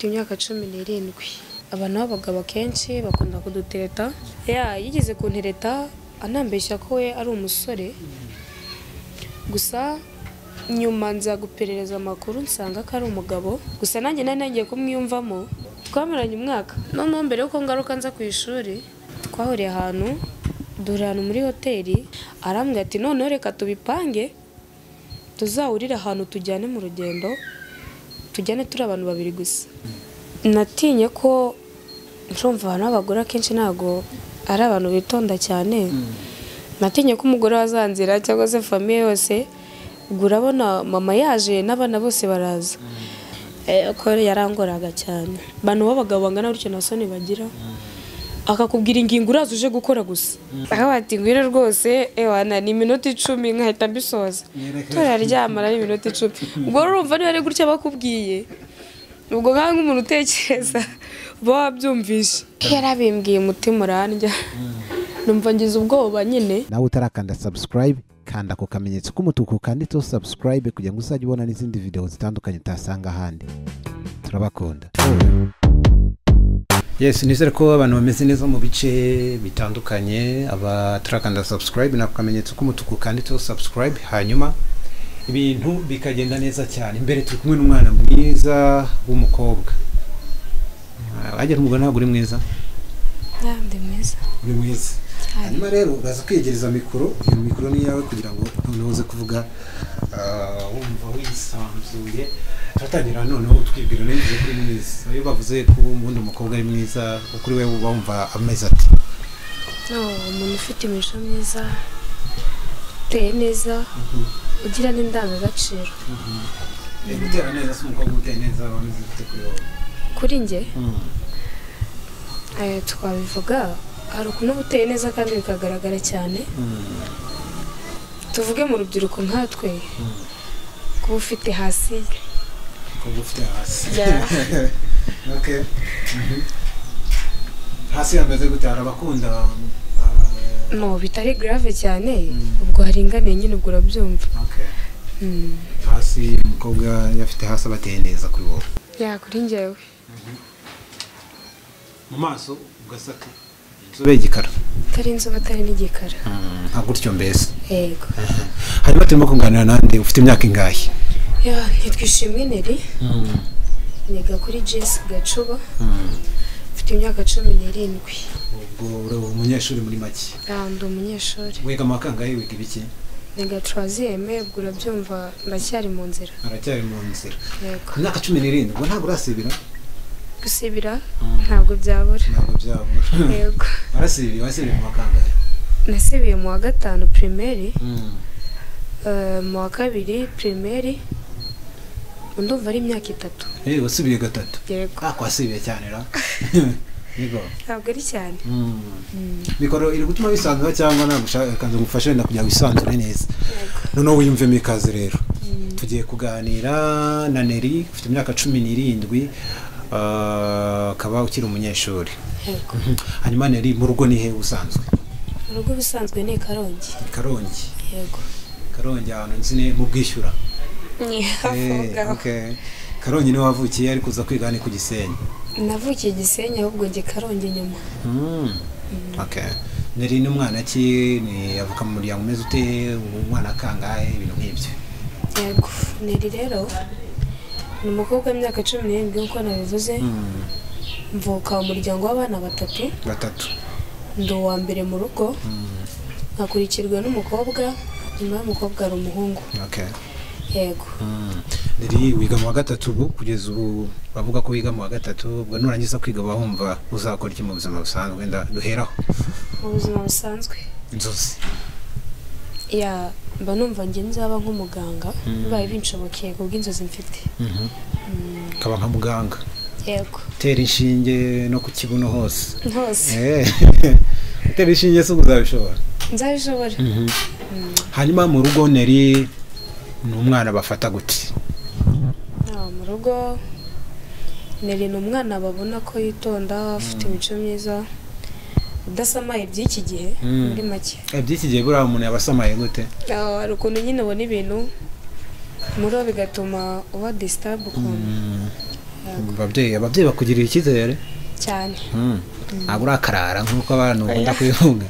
mfite imyaka 17. Abantu b'abagabo kenshi bakunda kudutereta. Yigeze kuntereta anambeshya ko we ari umusore. Gusa nyuma nza guperereza amakuru nsanga ko ari umugabo. Gusa nanjye nagiye kumwiyumvamo. Twameranye umwaka. Noneho mbere yuko ngaruka nza ku ishuri, twahuriye ahantu durana muri hoteli. Arambwira ati noneho reka tubipange tuzahurira ahantu tujyane mu rugendo, tujyane turi abantu babiri gusa. Natinye ko nshumva n'abagore akenshi ntago ari abantu bitonda cyane. Natinye ko umugore wazanzira cyangwa se famille yose, ubwo urabona mama yaje n'abana bose baraza. Ko yarangoraga cyane. Bantu b'abagabo bangana gutyo na soni bagira. Akakubwira ingingo uraza uje gukora gusa. Akabati ngwire rwose ewana ni minota 10 nkahita mbisoza. Turaryamara ni minota 10. Ubwo urumva ni ari gutya bakubwiye. Ubwo nkanga umuntu utekereza babyumvishe. Yarabimbwiye umutima urandya. Numva ngize ubwoba nyine. Nawe utarakanda subscribe kanda ko kamenyetso k'umutuku kanditseho subscribe kugira ngo uzajye ubona n'izindi video zitandukanye utasanga ahandi. Turabakunda. Yes, nizere ko abantu bameze neza mu bice bitandukanye. Abatarakanda subscribe na kamenyetso k'umutuku kanditseho subscribe, hanyuma ibintu bikagenda neza cyane. Imbere turi kumwe n'umwana mwiza w'umukobwa. Agera umugore ntabwo uri mwiza? Ndi mwiza. Uri mwiza. Hanyuma rero uraza kwiyegereza mikoro. Iyo mikoro ni yawe kugira ngo unoze kuvuga wumva wisanzuye. Turatangira noneho twibwira neza kuri mwiza. Iyo bavuze ko umuntu umukobwa ari mwiza, kuri wewe wumva ameze ati? Umuntu ufite imico myiza, uteye neza, ugira n'indangagaciro. Gutera neza se umukobwa uteye neza wameze gute kuri wowe? Kuri njye twabivuga hari ukuntu uteye neza kandi bikagaragara cyane. Tuvuge mu rubyiruko nkatwe kuba ufite hasi. Kuba ufite hasi. Okay. Hasi yameze gute? Arabakunda no bitari grave cyane. Ubwo haringaniye nyine ubwo urabyumva. Okay. Hasi umukobwa yafite hasi abateye neza kuri wowe? Kuri njyewe. Mu maso ugasaka inzobe igikara. Tari inzobe atari n'igikara. Gutyo mbese. Yego. Hanyuma turimo kuganira nande ufite imyaka ingahe? Nitwishimwe Neri. Niga kuri JS Gacuba. Mfite imyaka 17. Ubwo uri umunyeshuri muri make? Ndi umunyeshuri. Wiga makangahe, wiga ibiki? Niga 3e, ubwo urabyumva ndacyari mu nzira. Aracyari mu nzira. Yego. Imyaka 17 ubwo ntabwo urasibira? Gusibira ntabwo byabura. Ntabwo byabura. Yego. Arasibiye, wasibiye mu makangahe? Nasibiye mu wa 5 primaire. Mu wa 2 primaire. Ndumva ari imyaka 3. Wasibiye gatatu? Yego. Kwasibiye cyane ra. Yego. Ntabwo ari cyane. Mikoro iri gutuma bisanzwe cyangwa nagushaka kanze gufasha wenda kugira wisanzure neza. Noneho wiyumve mikaze rero. Tugiye kuganira na Neri ufite imyaka 17. Akaba ukiri umunyeshuri. Yego. Hanyuma Neri mu rugo ni he usanzwe? Mu rugo bisanzwe ni Karongi. Karongi. Yego. Karongi ahantu nzine mu Bwishyura. Okay. Karongi ni wavukiye ari kuza kwiga ni ku Gisenyi? Navukiye Gisenyi ahubwo nge Karongi nyuma. Okay. Neri ni umwana ki, ni avuka mu muryango umeze ute, umwana kangahe, ibintu nk'ibyo? Yego. Neri rero ni umukobwa w'imyaka 17 uko nabivuze. Mvuka mu muryango w'abana batatu. Ndi uwa mbere mu rugo. Nkakurikirwa n'umukobwa, nyuma y'umukobwa ari umuhungu. Okay. Yego. Neri wiga mu wa 3 ubu kugeza ubu bavuga ko wiga mu wa 3, ubwo nurangiza kwiga bahumva uzakora iki mu buzima busanzwe? Nda duheraho. Mu buzima busanzwe inzozi mba numva nge nzaba nk'umuganga. Bibaye binshobokeye kubwo inzozi mfite. Kaba nka muganga? Yego. Tera inshinge no ku kibuno hose? Hose. Tera inshinge se uzabishobora? Nzabishobora. Hanyuma mu rugo Neri ni umwana bafata gute? Mu rugo Neri ni umwana babona ko yitonda, afite imico myiza, udasamaye by'iki gihe muri make. By'iki gihe buriya umuntu yabasamaye gute? Hari ukuntu nyine ubona ibintu muri bigatuma uba disturb ukuntu. ababyeyi bakugirira icyizere cyane. ntabwo urakarara nk'uko abantu bakunda kubivuga.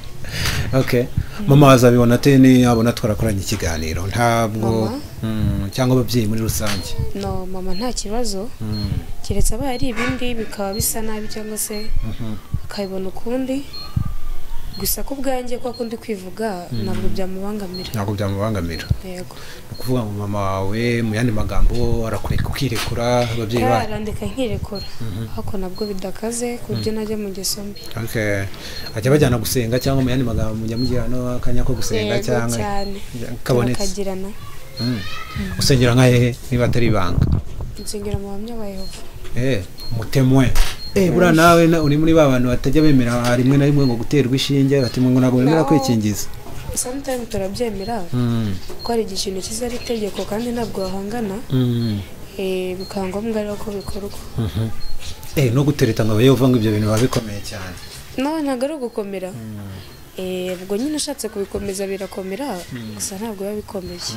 Okay, mama wazabibona ate ni abona twarakoranye ikiganiro? Ntabwo cyangwa ababyeyi muri rusange? No, mama nta kibazo, keretse abaye ari ibindi bikaba bisa nabi cyangwa se akabibona ukundi, gusa ko bwanjye ko akundi kwivuga ntabwo byamubangamira. Yego, ukuvuga ngo mama wawe mu yandi magambo arakureka ukirekura, ababyeyi bawe arandeka nkirekura, ariko nabwo bidakaze ku buryo najya mu ngeso mbi. Okay, ajya bajyana gusenga cyangwa mu yandi magambo mujya mugirana akanya ko gusenga cyangwa kabonetse? Usengera nka hehe niba atari ibanga? Nsengera mu Bahamya ba Yehova. Mutemwe. Buriya nawe uri muri ba bantu batajya bemera rimwe na rimwe ngo guterwa ishinge, bati ngo ntabwo bemera kwikingiza? Sometimes turabyemera ko ari ikintu cyiza, ari itegeko kandi ntabwo wahangana, bikaba ngombwa rero ko bikorwa. No gutereta ngo Yehova ngo ibyo bintu biba bikomeye cyane? No, ntabwo ari ugukomera, ubwo nyine ushatse kubikomeza birakomera, gusa ntabwo biba bikomeye.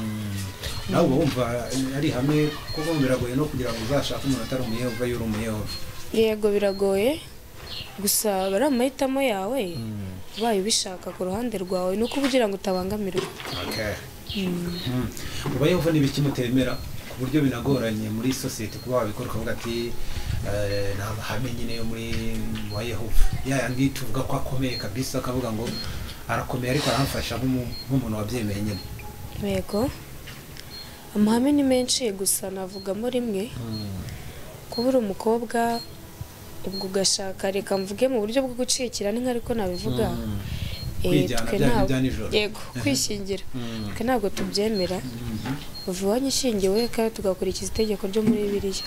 Nawe wumva ari hamwe kuko biragoye no kugira ngo uzashake umuntu atari umuyehova yuri umuyehova? Yego biragoye, gusa bari amahitamo yawe, ubaye ubishaka ku ruhande rwawe nuko ugira ngo utabangamirwa. Uba Yehova ni ibiki mutemera ku buryo binagoranye muri sosiyete kuba wabikora ukavuga ati nta mahame nyine yo muri wa Yehova yayandi tuvuga ko akomeye kabisa, akavuga ngo arakomeye ariko aramfasha nk'umuntu wabyemeye nyine? Yego, amahame ni menshi, gusa navugamo rimwe, kuba uri umukobwa ubwo ugashaka, reka mvuge mu buryo bwo gucikira ni ariko nabivuga, yego kwishingira, twe ntabwo tubyemera. uva iwanyu ishingiwe kandi tugakurikiza itegeko ryo muri Bibiliya.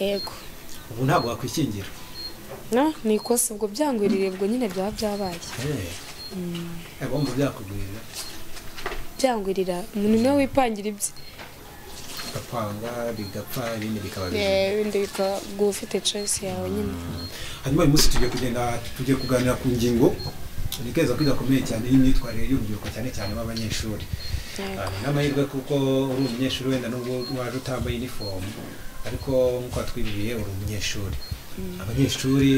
Yego, ubu ntabwo wakwishingira? ni ikosa, ubwo byangwiririye, ubwo nyine byaba byabaye. Bomba byakugwirira? Byangwirira, umuntu niwe wipangira ibye, gapanga bigapfa, ibindi bikaba ibindi bikaba ufite choice yawe nyine. Hanyuma uyu munsi tugiye kuganira ku ngingo nikeza kwigakomeye cyane y'imyitwarire y'urubyiruko, cyane cyane b'abanyeshuri. N'amahirwe kuko uri umunyeshuri wenda nubwo waje utambaye uniform, ariko nk'uko twibiriye uri umunyeshuri. Abanyeshuri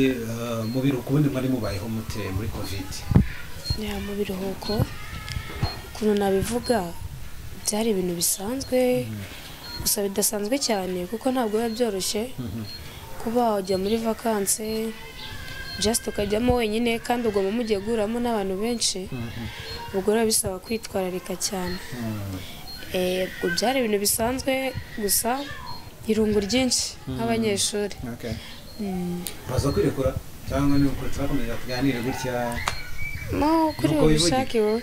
mu biruhuko ubundi mwari mubayeho mute muri covid? Mu biruhuko ukuntu nabivuga, byari ibintu bisanzwe, gusa bidasanzwe cyane kuko ntabwo biba byoroshye kuba wajya muri vacances just ukajyamo wenyine, kandi ubwo mugiye guhuramo n'abantu benshi, ubwo biba bisaba kwitwararika cyane. Ubwo byari ibintu bisanzwe, gusa irungu ryinshi nk'abanyeshuri. Baza kwirekura cyangwa ni uko turakomeza kuganira gutya? No, kuri ubushake wowe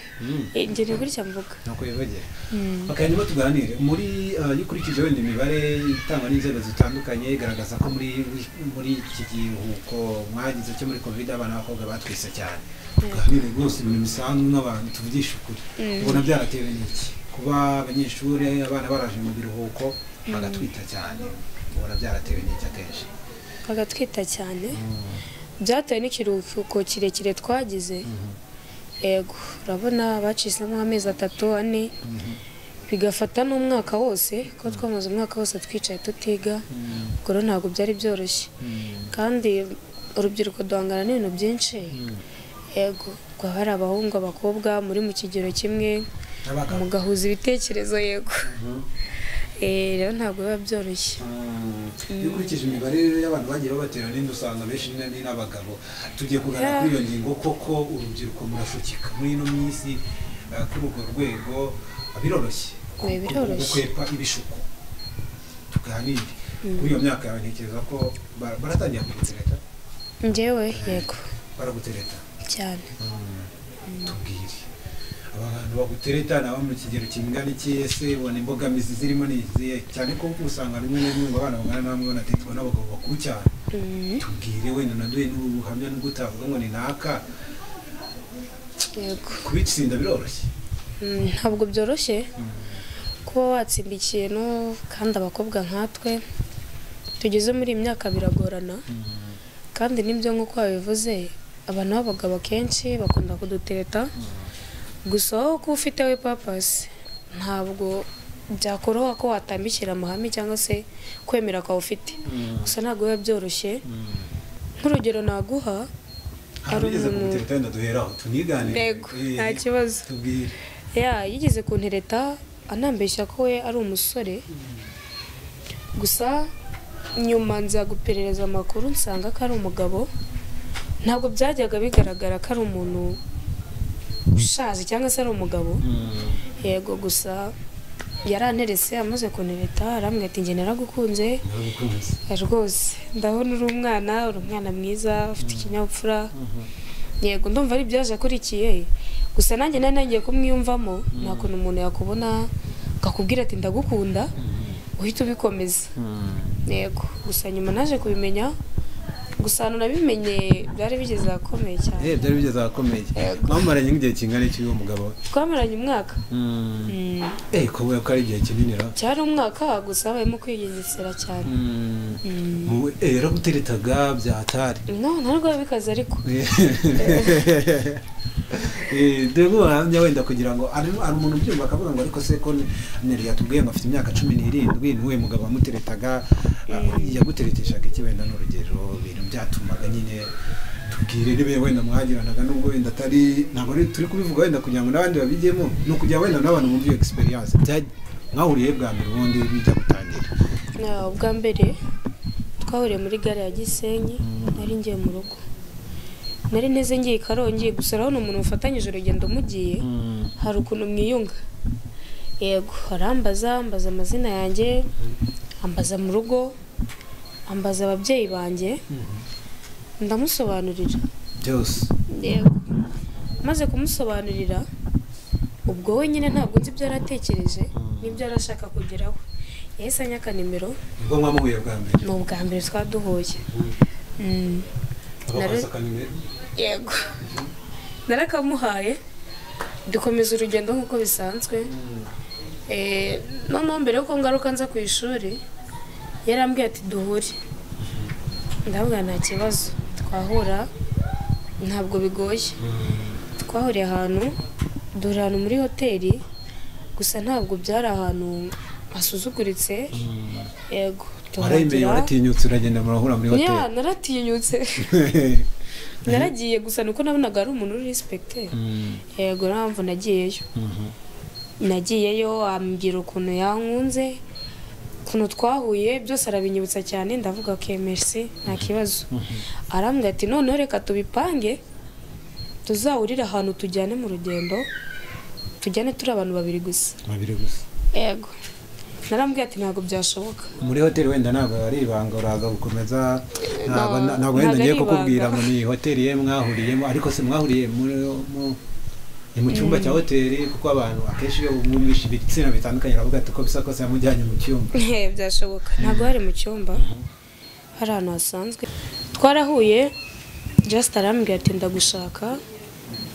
njye ni gutya mvuga, nuko yivugera. Hanyuma tuganire muri yikurikije wenda imibare itangwa n'inzego zitandukanye igaragaza ko muri iki gihuko mwagize cyo muri covid abana b'abakobwa batwise cyane. Tuganire rwose ibintu bisanzwe nk'abantu tuvugisha ukuri, ubona byaratewe n'iki kuba abanyeshuri abana baraje mu biruhuko bagatwita cyane? Ubona byaratewe n'iki akenshi? Bagatwita cyane byatewe n'ikiruhuko kirekire twagize. Yego, urabona bacisemo amezi 3-4, bigafata n'umwaka wose, ko twamaze umwaka wose twicaye tutiga, ubwo rero ntabwo byari byoroshye, kandi urubyiruko duhangana n'ibintu byinshi. Yego, ngo hari abahungu abakobwa muri mu kigero kimwe, mugahuza ibitekerezo. Yego, rero ntabwo biba byoroshye. Ukurikije imibare y'abantu bagiye babatera n'indi usanga benshi n'abagabo. Tugiye kuganira kuri iyo ngingo, koko urubyiruko murashukika muri ino minsi kuri urwo rwego? Biroroshye gukwepa ibishuko? Tuganire kuri iyo myaka yawe, ntekereza ko baratangira kugutereta? Njyewe yego, baragutereta cyane. Tubwire abantu bagutereta nabo mu kigero kingana iki? Ese ubona imbogamizi zirimo n'izihe? Cyane ko usanga rimwe na rimwe abana bangana namwe banatetwa n'abagabo bakuru cyane. Tubwire wenda naduhe n'ubuhamya n'ubwo utavuga ngo ni naka. Yego, kubitsinda biroroshye? Ntabwo byoroshye kuba watsinda ikintu, kandi abakobwa nkatwe tugeze muri iyi myaka biragorana, kandi nibyo nk'uko babivuze, abantu b'abagabo kenshi bakunda kudutereta, gusa wowe kuba ufite we purpose ntabwo byakoroha ko watambikira amahame cyangwa se kwemera ko ufite gusa ntabwo biba byoroshye nk'urugero naguha hari umuntu tugenda duheraho tuniganire nta kibazo yigeze kuntereta anambeshya ko we ari umusore gusa nyuma nza guperereza amakuru nsanga ko ari umugabo ntabwo byajyaga bigaragara ko ari umuntu ushaje cyangwa se ari umugabo yego gusa yaranterese amaze kuntereta arambwira ati njye naragukunze rwose ndabona uri umwana mwiza ufite ikinyabupfura yego ndumva ari byaje akurikiye gusa nanjye nagiye kumwiyumvamo nta kuntu umuntu yakubona akakubwira ati ndagukunda uhita ubikomeza yego gusa nyuma naje kubimenya gusa nabimenye byari bigeze akomeye cyane byari bigeze akomeye mwamaranye nk'igihe kingana iki uwo mugabo twamaranye umwaka kuvuga ko ari igihe kinini cyari umwaka gusa habayemo kwigengesera cyane yaraguteretaga byatari ntabwo bikaze ariko dore uhamya wenda kugira ngo hari umuntu ubyumva akavuga ngo ariko se ko Neri yatubwiye ngo afite imyaka 17 n'uwe mugabo wamuteretaga yagutereteshaga iki wenda n'urugero ibintu byatumaga nyine tubwire nibe wenda mwagiranaga nubwo wenda atari ntabwo turi kubivuga wenda kugira ngo n'abandi babijyemo no kujya wenda n'abantu mu byo experience mwahuriye bwa mbere ubundi bijya gutangira ubwa mbere twahuriye muri gare ya Gisenyi nari ngiye mu rugo nari neze ngiye Karongi gusa urabona umuntu ufatanyije urugendo mugiye hari ukuntu mwiyunga yego arambaza amazina yanjye ambaza mu rugo ambaza ababyeyi banjye ndamusobanurira byose yego maze kumusobanurira ubwo we nyine ntabwo nzi ibyo yaratekereje n'ibyo arashaka kugeraho yahise anyaka nimero ubwo mwamuhuye bwa mbere ni ubwa mbere twaduhuye yego narakamuhaye dukomeza urugendo nk'uko bisanzwe noneho mbere yuko ngaruka nza ku ishuri yarambwiye ati duhure ndavuga nta kibazo twahura ntabwo bigoye twahuriye ahantu duhurira ahantu muri hoteli gusa ntabwo byari ahantu hasuzuguritse yego warayimeye waratinyutse uragenda murahura muri hoteli naratinyutse naragiye gusa nuko nabonaga ari umuntu uri respecté yego naramvu nagiyeyo ambwira ukuntu yankunze ukuntu twahuye byose arabinyibutsa cyane ndavuga ko merci nta kibazo arambwira ati noneho reka tubipange tuzahurira ahantu tujyane mu rugendo tujyane turi abantu babiri gusa yego narambwiye ati ntabwo byashoboka muri hoteli wenda ntabwo ari ibanga uraza gukomeza ntabwo wenda ngiye kukubwira ngo ni hoteli ye mwahuriyemo ariko se mwahuriye mu cyumba cya hoteli kuko abantu akenshi iyo bumvishe ibitsina bitandukanye baravuga ati ko bisa kose yamujyanye mu cyumba byashoboka ntabwo hari mu cyumba hari ahantu hasanzwe twarahuye just arambwira ati ndagushaka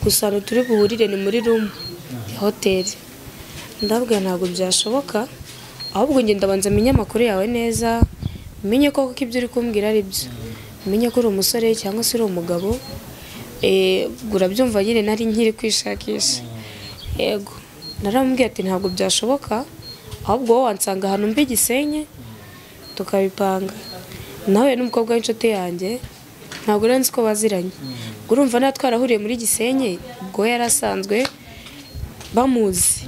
gusa turi buhurire ni muri room ya hoteli ndabwira ntabwo byashoboka ahubwo ngenda banza menye amakuru yawe neza menye ko ibyo uri kumbwira ari byo menye ko uri umusore cyangwa se uri umugabo urabyumva nyine nari nkiri kwishakisha yego narambwiye ati ntabwo byashoboka ahubwo wowe wansanga ahantu mbi Gisenyi tukabipanga nawe n'umukobwa w'inshuti yanjye ntabwo urenze ko baziranye urumva natwe twarahuriye muri Gisenyi ubwo yarasanzwe bamuzi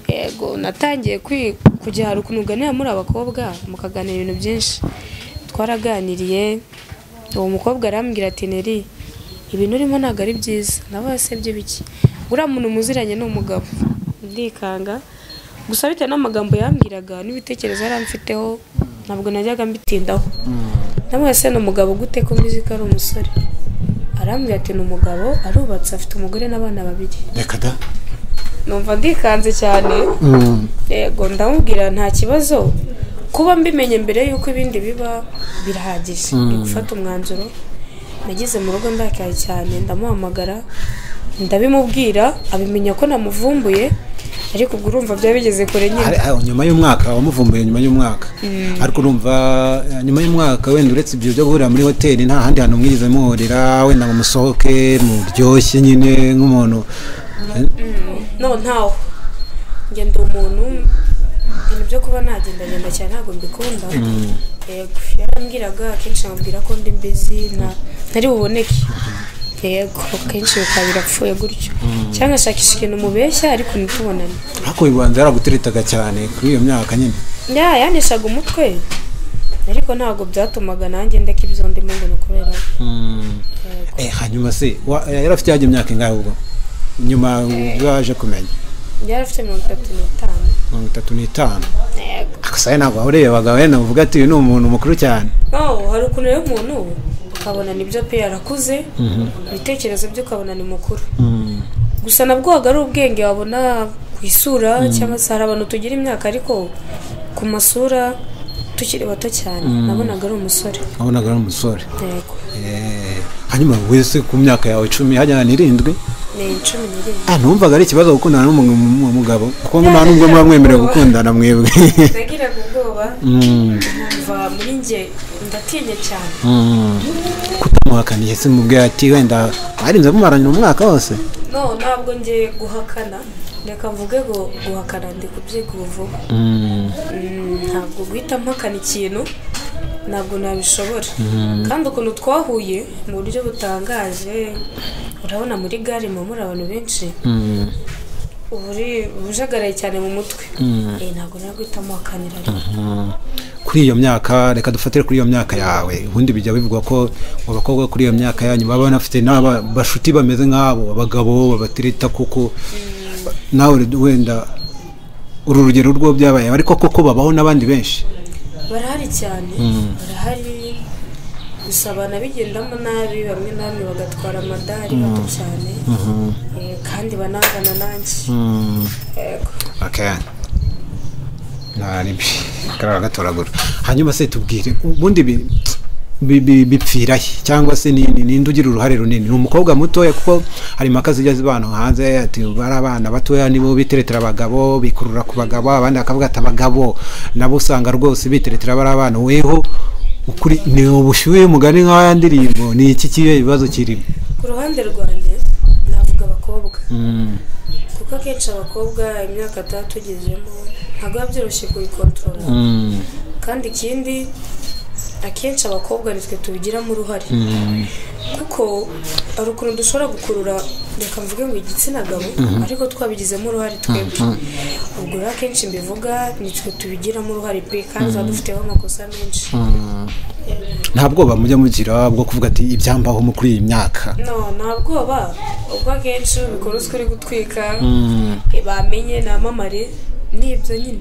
yego natangiye kujya hari ukuntu uganira muri abakobwa mukaganira ibintu byinshi twaraganiriye uwo mukobwa arambwira ati Neri ibintu urimo ntabwo ari byiza nawe yasebye biki uriya muntu muziranye ni umugabo ndikanga gusa bitewe n'amagambo yambwiraga n'ibitekerezo yari amfiteho ntabwo najyaga mbitindaho nawe se ni umugabo gute ko mbizi ko ari umusore arambwira ati ni umugabo arubatse afite umugore n'abana babiri reka da numva ndikanze cyane yego ndamubwira nta kibazo kuba mbimenye mbere yuko ibindi biba birahagije gufata umwanzuro nagize mu rugo ndakaye cyane ndamuhamagara ndabimubwira abimenya ko namuvumbuye ariko ubwo urumva bya bigeze kure nyine nyuma y'umwaka wamuvumbuye nyuma y'umwaka ariko urumva nyuma y'umwaka wenda uretse ibyo byo guhurira muri hoteli nta handi hantu mwigeze muhurira wenda ngo musohoke muryoshye nyine nk'umuntu no ntawo ngenda umuntu ibintu byo kuba nagendagenda cyane ntabwo mbikunda. Yego yarambwiraga akenshi amubwira ko ndi busy ntari buboneke. Yego kenshi bikaba birapfuye gutyo cyangwa ashakisha ikintu mubeshya ariko ntitubonane. ariko bibanza yaraguteretaga cyane kuri iyo myaka nyine. Yanishaga umutwe ariko ntabwo byatumaga nanjye ndeka ibyo ndimo ngo kubera. Hanyuma se yari afite yaje imyaka ingahe ubwo nyuma waje kumenya? Yari afite 35. 35. Yego akasaya ntabwo urebaga wena uvuga ati ni umuntu mukuru cyane. Hari ukuntu rero umuntu ukabona nibyo pe yarakuze ibitekerezo byo ukabona ni mukuru. Gusa nabwo ari ubwenge wabona ku isura cyangwa se hari abantu tugira imyaka ariko ku masura tukiri bato cyane. Nabonaga ari umusore. Nabonaga ari umusore. Yego. Hanyuma wese ku myaka yawe 10 hajya ni 7. Ni 17. Numvaga ari ikibazo gukundana n'umugabo kuko nta nubwo mwamwemerera gukundana mwebwe. Nagiraga ubwoba. Numva muri nge ndatinye cyane. Kutamuhakaniye se mubwe ati wenda arinze kumarana umwaka wose? No, ntabwo ngiye guhakana. Reka mvuge ngo guhakana ndi kubyiga ubuvuga. Ntabwo guhita mpakana ikintu ntabwo nabishobora. Kandi ukuntu twahuye mu buryo butangaje urabona muri gare muri abantu benshi ubujagaraye cyane mu mutwe. Ntabwo naguhita mpakanira ariko kuri iyo myaka reka dufatire kuri iyo myaka yawe ubundi bijya bivugwa ko abakobwa kuri iyo myaka yanyu baba banafite n'abashuti bameze nk'abo abagabo babatirita kuko nawe wenda uru rugero rwo byabaye ariko koko babaho n'abandi benshi barahari cyane. Barahari gusa banabigendamo nabi bamwe na bamwe bagatwara amadari bato cyane kandi banangana nanjye. Okay. Naribi karara gatoragura. Hanyuma se tubwire ubundi bipfirahe cyangwa se ni ugira uruhare runini? Ni umukobwa mutoya kuko hari makazi ijya zibana hanze ati bari abana batoya nibo biteretera abagabo bikurura ku bagabo abandi akavuga ati abagabo nabo usanga rwose biteretera bari abana weho ukuri ni ubushyuhe mugani nk'aya ndirimbo ni iki kiye ibibazo kirimo? Ku ruhande rwanjye navuga abakobwa kuko akenshi abakobwa imyaka tugezemo ntabwo byoroshye kuyikontorora kandi ikindi akenshi abakobwa nitwe tubigiramo uruhare kuko ari ukuntu dushobora gukurura reka mvuge ngo igitsina gabo ariko twabigizemo uruhare twebwe. Ubwo rero akenshi mbivuga nitwe tubigiramo uruhare pe kandi dufiteho amakosa menshi. Nta bwoba mujya mugira bwo kuvuga ati ibyambaho mu kuri iyi myaka? No, nta bwoba ubwo akenshi ubikora uri gutwika bamenye namamare nibyo nyine.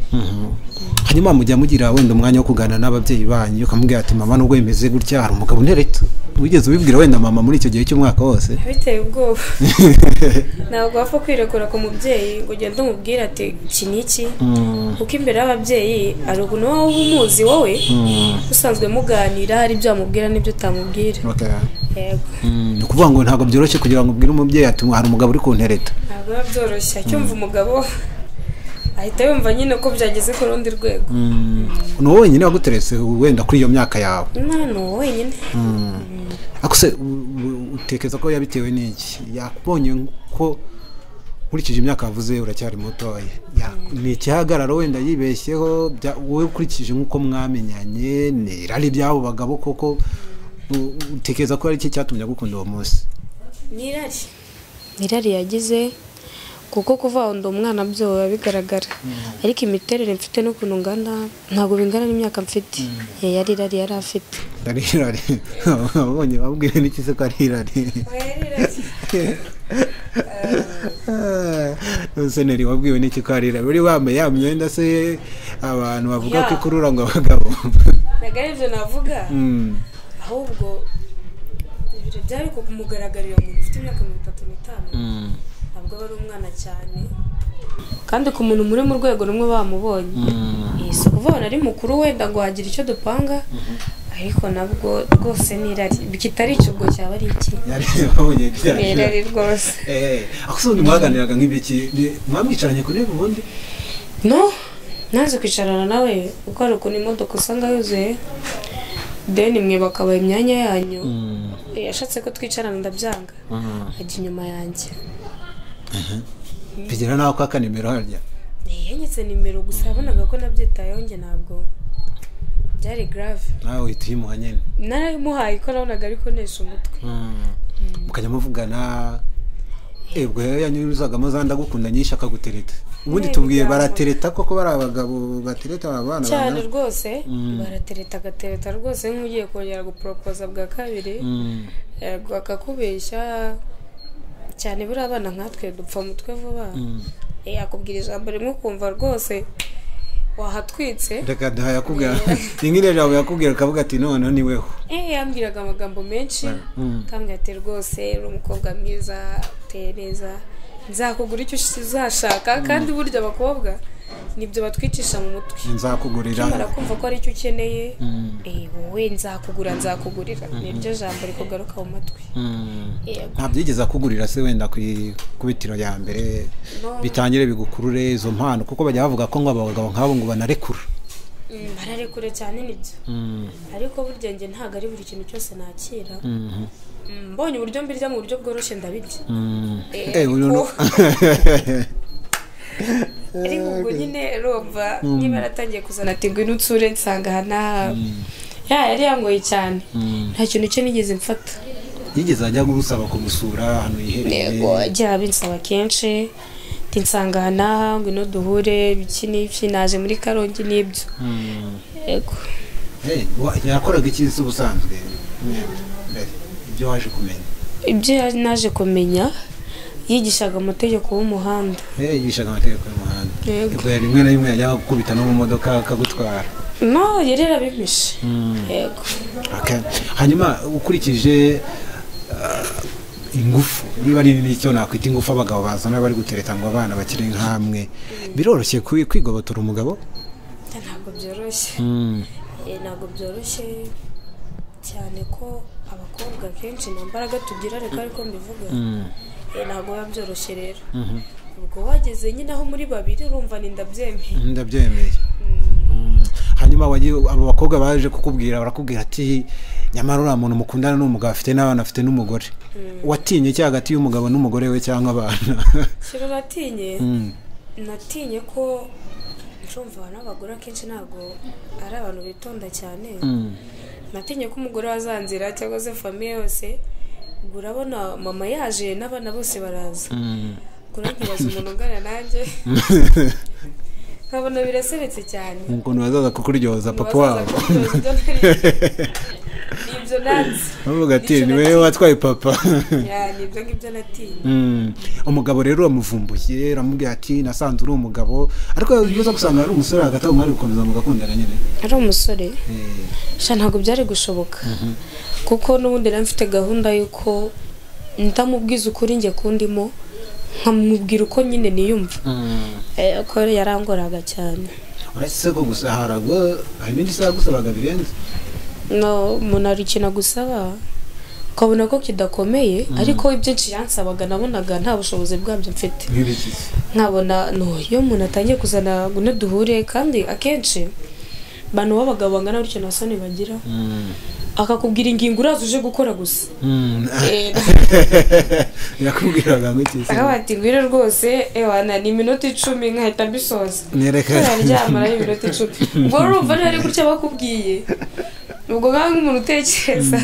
Hanyuma mujya mugira wenda umwanya wo kuganira n'ababyeyi banyu ukamubwira ati mama nubwo bimeze gutya hari umugabo untereta wigeze ubibwira wenda mama muri icyo gihe cy'umwaka wose? Biteye ubwoba. Ntabwo wapfa kwirekura ku mubyeyi ngo ugende umubwire ati iki n'iki kuko imbere y'ababyeyi ari ukuntu wowe umuzi wowe usanzwe muganira hari ibyo wamubwira n'ibyo utamubwira. Yego. Ni ukuvuga ngo ntabwo byoroshye kugira ngo ubwire umubyeyi ati hari umugabo uri kuntereta? Ntabwo biba byoroshye cyumva umugabo ahita yumva nyine ko byageze ku rundi rwego. Ni wowe wenyine waguteretse wenda kuri iyo myaka yawe? Ni wowe wenyine. Akose utekeza ko yabitewe n'iki? Yakubonye ko nkurikije imyaka yavuze uracyari mutoya ni ikihagararo wenda yibeshyeho wowe ukurikije nk'uko mwamenyanye ni irari by'abo bagabo koko utekeza ko ari iki cyatumye agukunda uwo munsi? Ni irari yagize kuko kuva ndo umwana byo bigaragara ariko imiterere mfite no kunungana ntago bingana n'imyaka mfite. Yari irari yari afite. Ari irari abonye babwire n'iki se ko ari irari? Seneri wabwiwe n'iki ko ari irari? Uri wambaye ya myenda se abantu bavuga ko ikurura ngo abagabo? Nagari byo navuga ahubwo ibyo byari ko kumugaragarira umuntu ufite imyaka 35 ntabwo bari umwana cyane kandi ku muntu muri mu rwego rumwe bamubonye. Ese kuva ari mukuru wenda ngo hagira icyo dupanga ariko nabwo rwose nirari bikitari icyo ubwo cyaba ari iki? Nirari rwose. Akusundi mwaganiraga nk'ibiki mwamwicaranye kuri ubundi? No, naze kwicarana nawe uko ari ukuntu imodoka usanga yuzuye deni mwe bakaba imyanya yanyu yashatse ko twicarana ndabyanga ajya inyuma yanjye. Bigera naho kwa kanimero harya? yanyitse nimero gusa yabonaga ko nabyitayeho njye ntabwo byari grave nawe uhita uyimuha nyine narayimuhaye ko nabonaga ariko nesha umutwe mukajya muvugana ebwe yanyuzagamo za ndagukunda nyinshi akagutereta ubundi tubwiye baratereta koko bari abagabo batereta abana cyane rwose baratereta agatereta rwose nk'ugiye kongera guporopoza bwa kabiri akakubeshya cyane buri abana nkatwe dupfa mutwe vuba yakubwira ijambo rimwe kumva rwose wahatwitse reka yakubwira ingine jawe yakubwira akavuga ati none niweho yambwiraga amagambo menshi kambwira ati rwose uri umukobwa mwiza uteye neza nzakugura icyo uzashaka kandi burya abakobwa nibyo batwicisha mu mutwe nzakugurira kimara kumva ko ari icyo ukeneye wowe nzakugurira niryo jambo rikugaruka mu matwi ntabyo yigeze akugurira se wenda ku bitiro ya mbere bitangire bigukurure izo mpano kuko bajya bavuga ko ngo abagabo nk'abo ngo banarekura bararekure cyane nibyo ariko burya njye ntabwo ari buri kintu cyose nakira mbonye uburyo mbirya mu buryo bworoshye ndabirya ariko ubwo nyine rumva niba yaratangiye kuzana ati ngwino utsure nsanga aha n'aha yari yangoye cyane nta kintu cye nigeze mfata yigeze ajya gusaba kumusura hano yiherereye ajya binsaba kenshi nsanga aha n'aha ngwino duhure iki n'iki naje muri Karongi n'ibyo yego yakoraga iki se ubusanzwe ibyo waje kumenya ibyo naje kumenya yigishaga amategeko y'umuhanda yigishaga amategeko y'umuhanda ubwo rimwe na rimwe yajyaga gukubita no mu modoka akagutwara no yari yarabimishe yego hanyuma ukurikije ingufu niba ari n'icyo nakwita ingufu abagabo bazana bari gutereta ngo abana bakiri nk'amwe biroroshye kwigobotora umugabo ntabwo byoroshye ntabwo byoroshye cyane ko abakobwa kenshi nta mbaraga tugira reka ariko mbivuga ntabwo biba byoroshye rero ubwo wageze nyine aho muri babiri urumva ni ndabyemeye hanyuma abo bakobwa baje kukubwira barakubwira ati nyamara uriya muntu mukundana n'umugabo afite n'abana afite n'umugore watinye cya hagati y'umugabo n'umugore we cyangwa abana kiro natinye ko nshumva n'abagore akenshi ntabwo ari abantu bitonda cyane natinye ko umugore wazanzira cyangwa se famiye yose urabona mama yaje n'abana bose baraza kurangibaza umuntu ungana nanjye nkabona biraseretse cyane ukuntu bazaza kukuryoza papa wabo nibyo nanze bavuga ati ni wowe watwaye papa nibyo ngibyo natinye umugabo rero amuvumbuye aramubwira ati nasanze uri umugabo ariko biza gusanga ari umusore hagati aho mwari gukomeza mugakundana nyine ari umusore ntabwo byari gushoboka kuko n'ubundi nari mfite gahunda y'uko ndamubwiza ukuri njye kundimo nkamubwira uko nyine niyumva ko yarangoraga cyane uretse ko gusaharaga hari n'indi saha gusabaga birenze umuntu hari ikintu agusaba ukabona ko kidakomeye ariko ibyinshi yansabaga nabonaga nta bushobozi bwabyo mfite nkabona iyo umuntu atangiye kuzana ngo duhure kandi akenshi abantu b'abagabo bangana gutyo nta soni bagira akakubwira ingingo uraza uje gukora gusa yakubwiraga ngo iki se ati ngwire rwose ni iminota 10 nkahita mbisoza nararyamara iminota 10 ubwo urumva ntari gutya bakubwiye ubwo nk'umuntu utekereza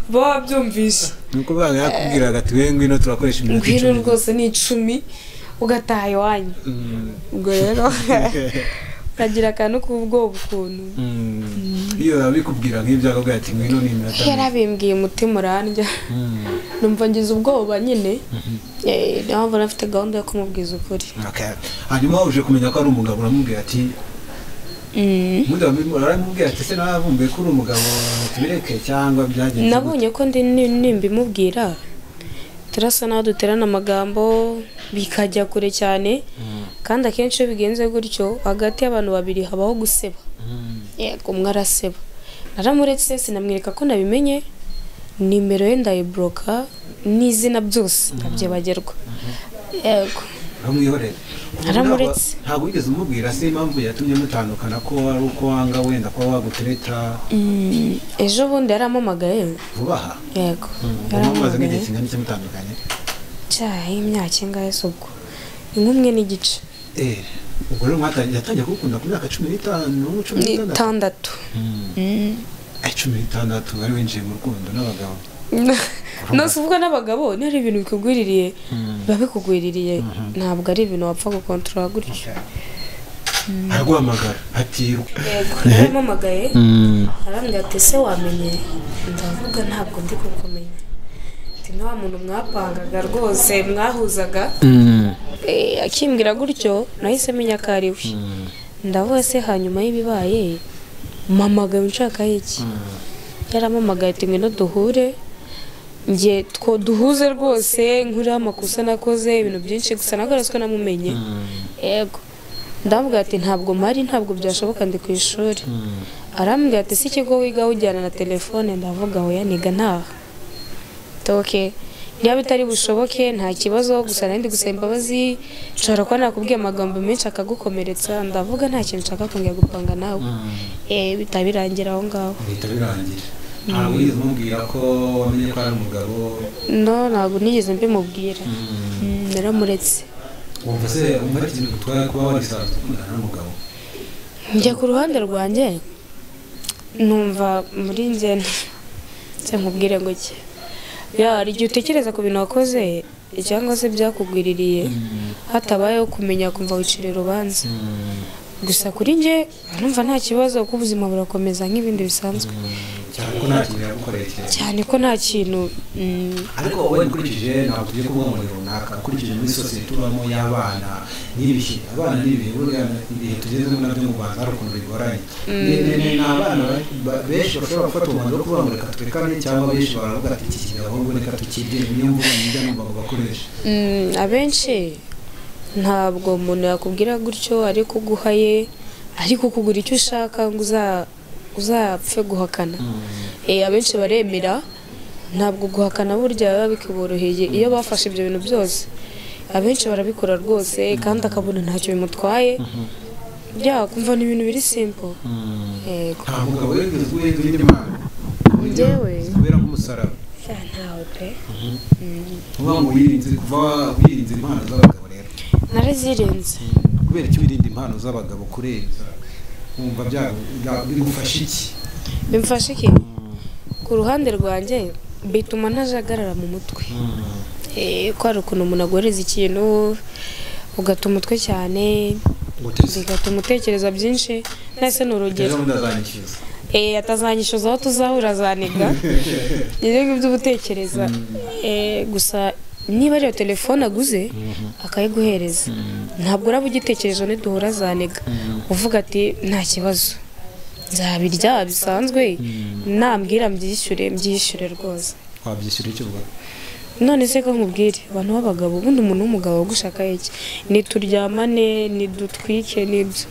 uba wabyumvishe nuko banga yakubwiraga ati we ngwino turakoresha iminota 10 ngwino rwose ni 10 ugataha iwanyu ubwo rero uragira akantu k'ubwoba ukuntu iyo abikubwira nk'ibyo akabwira ati ngwino ni iminota yarabimbwiye umutima urandya numva ngize ubwoba nyine niyo mpamvu nafite gahunda yo kumubwiza ukuri hanyuma uje kumenya ko ari umugabo uramubwira ati uramubwira ati se navumbuye ko uri umugabo tubireke cyangwa byagenze nabonye ko nimbimubwira turasa naho duterana amagambo bikajya kure cyane kandi akenshi iyo bigenze gutyo hagati y'abantu babiri habaho guseba yego umwe araseba naramuretse sinamwereka ko nabimenye nimero ye ndayibloka n'izina byose ndabyibagerwa yego naramuretse ntabwo wigeze umubwira se impamvu yatumye mutandukana ko ari uko wanga wenda kuba wagutereta ejo bundi yarampamagaye vuba aha yego yarampamagaye nk'igihe kingana iki mutandukanye imyaka ingahe se ubwo ni nk'umwe n'igice ubwo rero yatangiye gukunda ku myaka 15 16 16 wari winjiye mu rukundo n'abagabo nose uvuga n'abagabo ni ari ibintu bikugwiririye babikugwiririye ntabwo ari ibintu wapfa gukontrola gutyo araguhamagara ati yaramamagaye arambwira ati se wamenye ndavuga ntabwo ndi kukumenya ati nta muntu mwapangaga rwose mwahuzaga akimbwira gutyo nahise menya ko ari we ndavuga se hanyuma y'ibibaye mpamagaye nshaka iki yaramamagaye ati ngwino duhure ngiye duhuze rwose nkuriho amakosa nakoze ibintu byinshi gusa nagaragaza ko namumenye yego ndamubwira ati ntabwo mari ntabwo byashoboka ndi ku ishuri arambwira ati si ikigo wiga ujyana na telefone ndavuga hoya niga ntaha toke niba bitari bushoboke nta kibazo gusa nandi gusaba imbabazi nshobora kuba nakubwiye amagambo menshi akagukomeretsa ndavuga nta kintu nshaka kongera gupanga nawe bitabirangira aho ngaho bitabirangira ntabwo wigeze umubwira ko wamenye ko ari umugabo ntabwo nigeze mbimubwira naramuretse wumva se umva ari ikintu gutwara kuba warisanzwe ukundana n'umugabo njya ku ruhande rwanjye numva muri njye nkubwire ngo ki hari igihe utekereza ku bintu wakoze cyangwa se byakugwiririye hatabayeho kumenya kumva wicira urubanza gusa kuri njye numva nta kibazo kuko ubuzima burakomeza nk'ibindi bisanzwe cyane ko nta kintu ariko wowe ukurikije ntabwo ugiye kuba muri runaka ukurikije muri sosiyete tubamo y'abana n'ibihe abana n'ibihe burya ibihe tugezemo nabyo mu Rwanda hari ukuntu bigoranye ni abana benshi bashobora gufata umwanzuro wo kuvuga ngo reka turekane cyangwa benshi baravuga ati iki kigabo ahubwo reka tukirye niyo mvugo njya numva ngo bakoresha abenshi ntabwo umuntu yakubwira gutyo ariko uguhaye ariko kugura icyo ushaka ngo uzapfe guhakana abenshi baremera ntabwo guhakana burya biba bikiboroheye iyo bafashe ibyo bintu byose abenshi barabikora rwose kandi akabona ntacyo bimutwaye kumva ni ibintu biri simple nta mugabo wigeze indi mpano njyewe kubera nk'umusaraba ntawe pe uba ngo wirinze impano z'abagabo rero narazirenze kubera icyo wirinda impano z'abagabo kurenza wumva bigufasha iki bimfasha iki ku ruhande rwanjye bituma ntajagarara mu mutwe ko hari ukuntu umuntu agoreza ikintu ugata umutwe cyane bigatuma utekereza byinshi nese ni urugero atazanyishyuza aho tuzahura azaniga ibyo ngibyo ubutekereza gusa niba ariyo telefone aguze akayiguhereza ntabwo uraba ugitekereje niduhura azaniga uvuga ati nta kibazo nzabirya bisanzwe nambwira mbyishyure rwose wabyishyura icyo uvuga none se ko nkubwire abantu b'abagabo ubundi umuntu w'umugabo ugushaka iki nituryamane nidutwike n'ibyo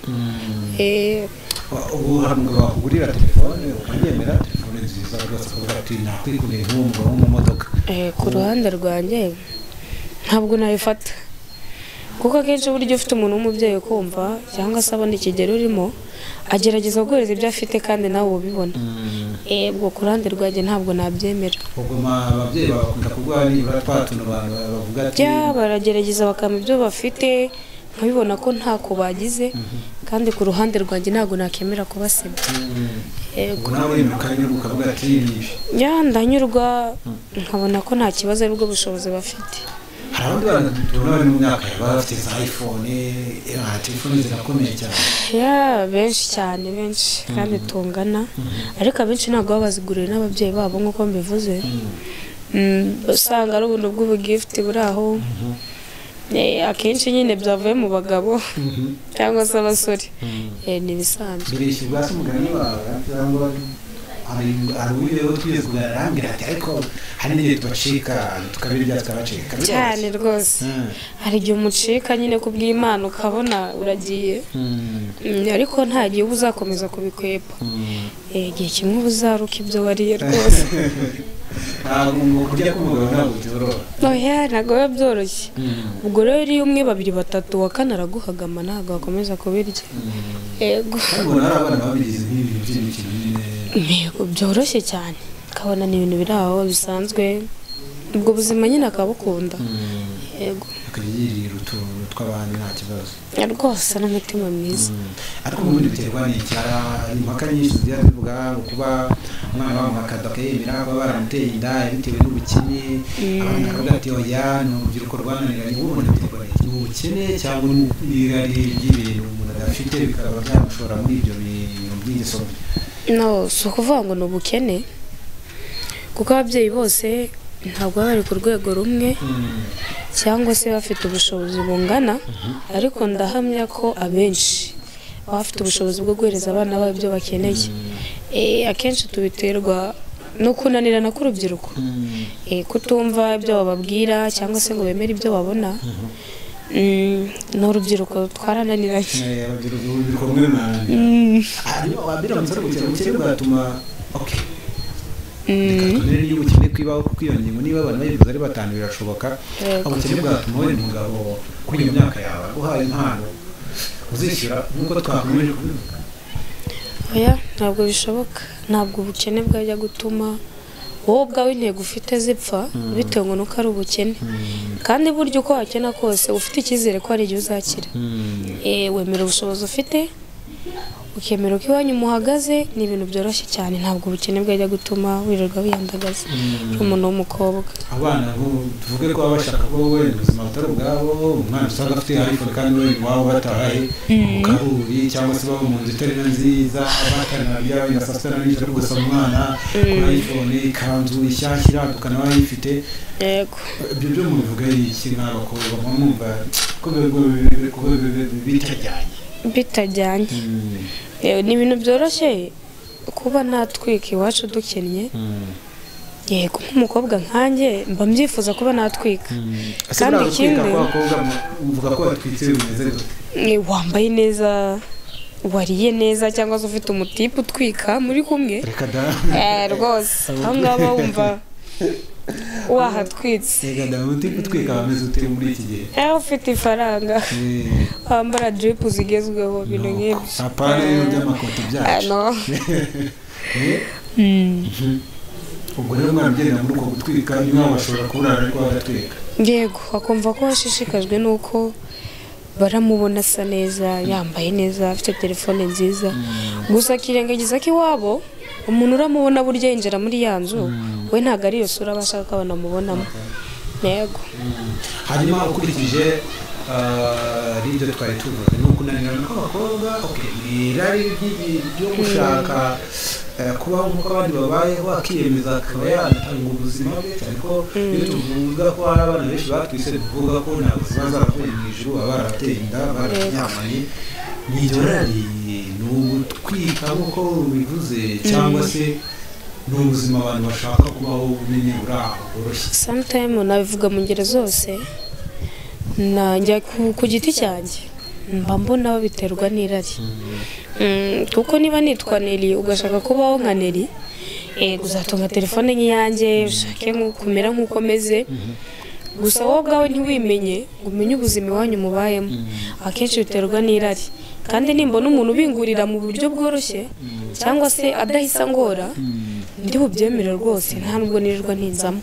ubu hari umugabo wakugurira telefone ukayemera telefone nziza rwose akavuga ati nakwikundiye nk'umugabo wo mu modoka ku ruhande rwanjye ntabwo nabifata kuko akenshi burya ufite umuntu w'umubyeyi ukumva cyangwa se abona ikigero urimo agerageza guhereza ibyo afite kandi nawe ubibona ubwo ku ruhande rwanjye ntabwo nabyemera ubwo ababyeyi bakunda kuguha nibura twatuno bavuga ati baragerageza bakama ibyo bafite nkabibona ko ntako bagize kandi ku ruhande rwanjye ntabwo nakemera kubasebya ubwo nawe ukanyurwa ukavuga ati nibi ndanyurwa nkabona ko nta kibazo aribwo bushobozi bafite hari abandi bana tubona bari mu myaka bafite za iPhone telefone zirakomeye cyane benshi cyane benshi kandi tungana ariko abenshi ntabwo baba baziguriwe n'ababyeyi babo nk'uko mbivuze usanga ari ubuntu bw'ubugifuti buri aho akenshi nyine byavuye mu bagabo cyangwa se abasore ni ibisanzwe birishyurwa se umugani wawe cyangwa hari uburyo twigeze kuganira ati ariko hari n'igihe tubacika tukabirya tukabacika cyane rwose hari igihe umucika nyine kubw'Imana ukabona uragiye ariko nta gihe uba uzakomeza kubikwepa igihe kimwe uba uzaruka ibyo wariye rwose ntabwo kurya k'umugabo ntabwo byoroha ntabwo biba byoroshye ubwo rero iyo umwe babiri batatu wa kane araguhagama ntabwo wakomeza kubirya yego hari abana babigize nk'ibintu by'imikino yego byoroshye cyane ukabona ni ibintu biri aho bisanzwe ubwo buzima nyine akabukunda yego akagirira utuntu tw'abandi nta kibazo rwose n'umutima mwiza ariko ubundi biterwa n'icyara impaka nyinshi zigira zivuga kuba umwana wabo akadakemera kuba baramuteye inda bitewe n'ubukene abandi bakavuga ati oya ni urubyiruko rwananiranye ubundi biterwa n'ubukene cyangwa n'irari ry'ibintu umuntu adafite bikaba byamushora muri ibyo bintu by'ingeso mbi no si ukuvuga ngo ni ubukene kuko ababyeyi bose ntabwo baba bari ku rwego rumwe cyangwa se bafite ubushobozi bungana ariko ndahamya ko abenshi baba bafite ubushobozi bwo guhereza abana babo ibyo bakeneye akenshi tubiterwa no kunanirana k'urubyiruko kutumva ibyo bababwira cyangwa se ngo bemere ibyo babona ni urubyiruko twarananiranye urubyiruko rumwe biramutse ari ubukene bwatuma reka tunere niba ubukene kwibaho kuko iyo ngingo niba abantu bayivuze ari batanu birashoboka ubukene bwatuma wenda umugabo kuri iyo myaka yawe uhaye impano uzishyura nk'uko twakomeje kubivuga oya ntabwo bishoboka ntabwo ubukene bwajya gutuma wowe ubwawe intego ufite zipfa bitewe nuko ari ubukene kandi burya uko wakena kose ufite icyizere ko hari igihe uzakira wemera ubushobozi ufite ukemera uko iwanyu muhagaze ni ibintu byoroshye cyane ntabwo ubukene bwajya gutuma wirirwa wiyandagaza umuntu w'umukobwa abana tuvuge ko baba bashaka ko wenda ubuzima butari ubwabo umwana usanga afite iphone kandi wenda iwabo batahaye mu kaburi cyangwa se baba mu nzu itari nziza abatanabya wenda saa sita na nijoro gusaba umwana kuri iphone ikanzu ishyashya iradukana bayifite yego ibyo byo mubivuga iki nk'abakobwa mwumva ko bitajyanye ni ibintu byoroshye kuba natwika iwacu dukennye yego nk'umukobwa nkanjye mba mbyifuza kuba natwika kandi ikindi uvuga ko watwitse bimeze gute wambaye neza wariye neza cyangwa se ufite umutipe utwika muri kumwe rwose aho ngaho wumva wahatwitse reka umutipe utwika bameze ute muri iki gihe ufite ifaranga wambara drip zigezweho ibintu nk'ibyo apana y'amakoti byacu ubwo rero umwana ugenda muri uko gutwika niba bashobora kuburana ariko bagatwika yego akumva ko bashishikajwe n'uko baramubona asa neza yambaye neza afite telefone nziza gusa akirengagiza ko iwabo umuntu uramubona burya yinjira muri ya nzu we ntabwo ari iyo sura bashaka ko banamubonamo yego hanyuma ukurikije n'ibyo twari tuvuze ni ukunanirana kw'abakobwa ni irari ryo gushaka kubaho nk'uko abandi babayeho akiyemeza akaba yanatanga ubuzima bwe ariko iyo tuvuga ko hari abana benshi batwise tuvuga ko nta buzima zaravuye mu ijuru baba barateye inda bararyamanye ni iryo rari ni ugutwika nk'uko bivuze cyangwa se ni ubuzima abantu bashaka kubaho nyine buri aho bworoshye sometime nabivuga mu ngero zose najya ku giti cyanjye mba mbona babiterwa n'irari kuko niba nitwa Neri ugashaka kubaho nka Neri uzatunga telefone nk'iyanjye ushake kumera nk'uko meze gusa wowe ubwawe ntiwimenye ngo umenye ubuzima iwanyu mubayemo akenshi biterwa n'irari kandi nimbona umuntu ubingurira mu buryo bworoshye cyangwa se adahise angora ndi bubyemere rwose nta nubwo nirirwa ntinzamo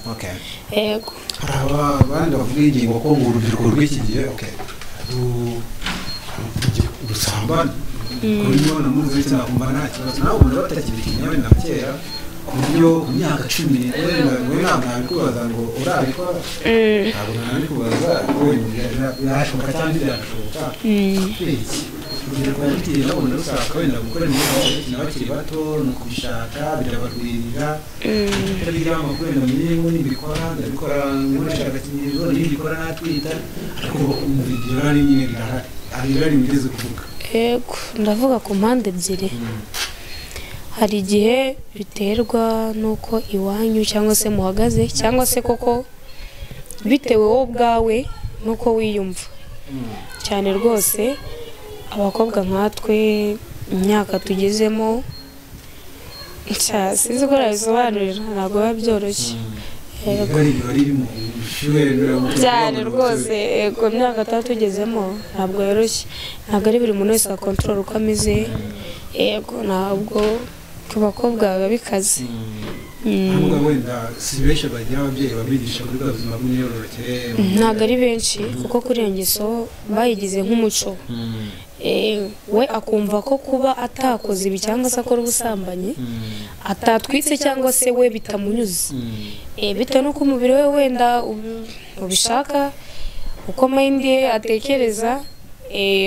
yego hari abandi bavuga ingingo ko ngo urubyiruko rw'iki gihe rusambana kuri none mpuzabitsina kumva nta kibazo nawe ubona batakibitinya wenda kera ku buryo ku myaka 10 we ntabwo nabikubaza ngo urabikora ntabwo nabikubaza birashoboka cyangwa birashoboka urubyiruko rw'iki nabona rusaka wenda gukora imyitozo bakiri bato no kubishaka birabagwirira bitagira amakuru wenda minini n'ibikora ndabikora nk'ushaka kinyizo n'ibikora natwita ariko umuvigiro ari nyine rirahari ari bigeze kuvuga yego ndavuga ku mpande ebyiri hari igihe biterwa n'uko iwanyu cyangwa se muhagaze cyangwa se koko bitewe wowe ubwawe n'uko wiyumva cyane rwose abakobwa nkatwe imyaka tugezemo sinzi ko nabisobanurira ntabwo biba byoroshye cyane rwose ku myaka tuba tugezemo ntabwo yoroshye ntabwo ari buri muntu wese wakontorora uko ameze yego ntabwo ku bakobwa biba bikaze ntabwo wenda si benshi bagira ababyeyi babigisha kuri bwa buzima bw'imyororokere ntabwo ari benshi kuko kuri iyo ngeso bayigize nk'umuco we akumva ko kuba atakoze ibi cyangwa se akora ubusambanyi atatwitse cyangwa se we bitamunyuze bitewe n'uko umubiri we wenda ubishaka uko mayindi ye atekereza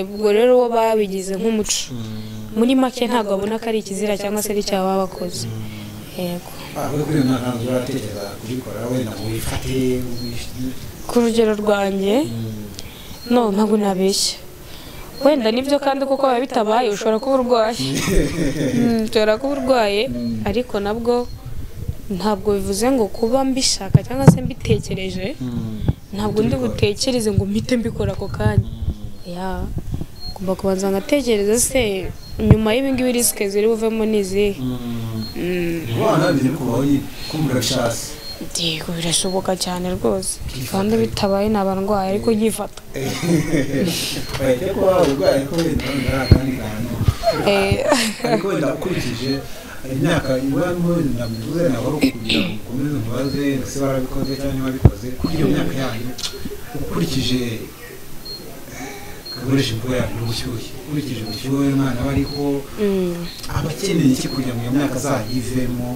ubwo rero bo babigize nk'umuco muri make ntabwo abona ko ari ikizira cyangwa se ari icyaha baba bakoze yego ku rugero rwanjye no ntabwo nabeshya wenda nibyo kandi kuko biba bitabaye ushobora kuba urwaye ariko nabwo ntabwo bivuze ngo kuba mbishaka cyangwa se mbitekereje ntabwo ndi butekereze ngo mpite mbikora ako kanya ngomba kubanza ngatekereza se nyuma y'ibingibi risike ziri buvemo n'izihe yego birashoboka cyane rwose kandi bitabaye naba ndwaye ariko nyifata ariko wenda ukurikije imyaka ibamo nabivuze ntabwo ari ukugira ngo ukomeze umubaze ese barabikoze cyangwa babikoze kuri iyo myaka yanyu ukurikije kagurisha imvugo yanyu n'ubushyuhe ukurikije ubushyuhe umwana aba ariho aba akeneye iki kugira ngo iyo myaka azayivemo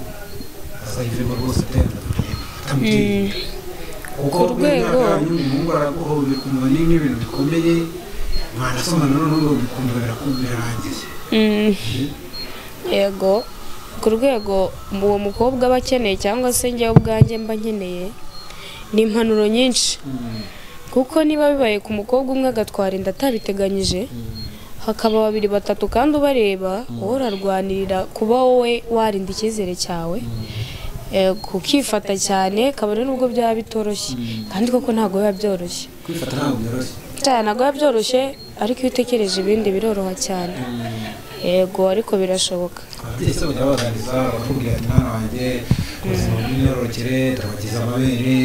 rwose atamuteye kuko urwego umuhungu araguhobera ukumva n'ibintu bikomeye mwanasomana noneho bikumva birarangiye yego ku rwego uwo mukobwa aba akeneye cyangwa se njyewe ubwanjye mba nkeneye ni impanuro nyinshi kuko niba bibaye ku mukobwa umwe agatwara inda atabiteganyije hakaba 2 3 kandi ubareba wowe urarwanirira kuba wowe warinda icyizere cyawe kukifata cyane kabone nubwo byaba bitoroshye kandi koko ntabwo biba byoroshye kwifata ntabwo byoroshye cyane ntabwo biba byoroshye ariko iyo utekereje ibindi biroroha cyane yego ariko birashoboka ese bajya baganiriza bakubwira ati mwana wanjye ubuzima bw'imyororokere turabagize amabere